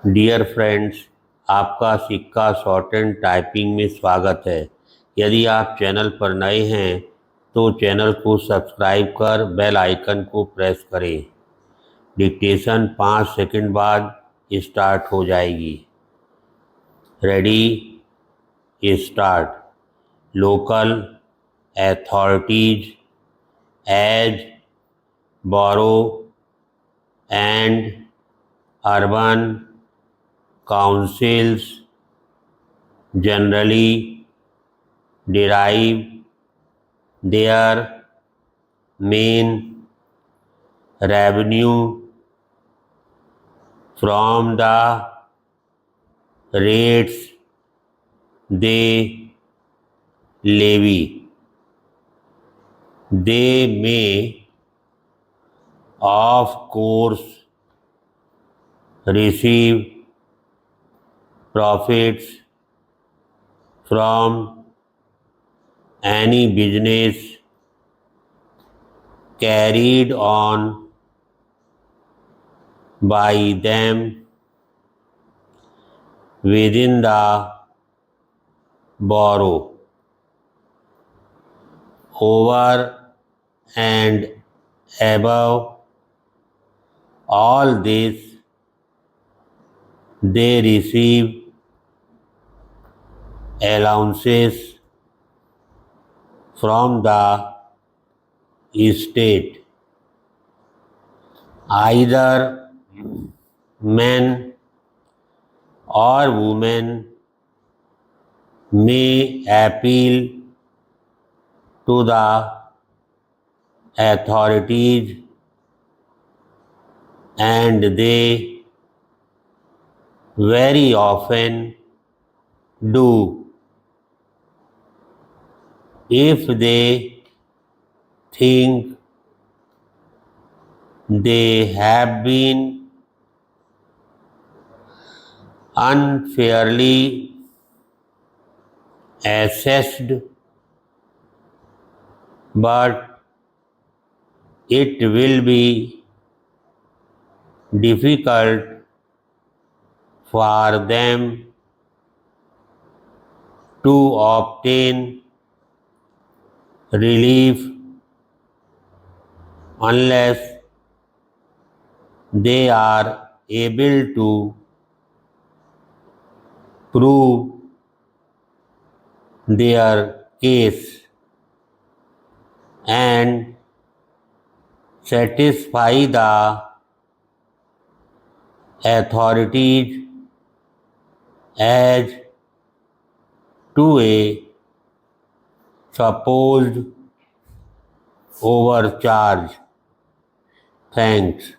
Dear friends, आपका सिक्का short and typing में स्वागत है। यदि आप चैनल पर नए हैं तो चैनल को सब्सक्राइब कर बेल आइकन को प्रेस करें। डिक्टेशन 5 सेकंड बाद स्टार्ट हो जाएगी। Ready, start. Local authorities as borough and urban councils generally derive their main revenue from the rates they levy. They may, of course, receive profits from any business carried on by them within the borough. Over and above all this, they receive allowances from the state. Either men or women may appeal to the authorities, and they very often do. If they think they have been unfairly assessed, but it will be difficult for them to obtain relief unless they are able to prove their case and satisfy the authorities as to a supposed overcharge. Thanks.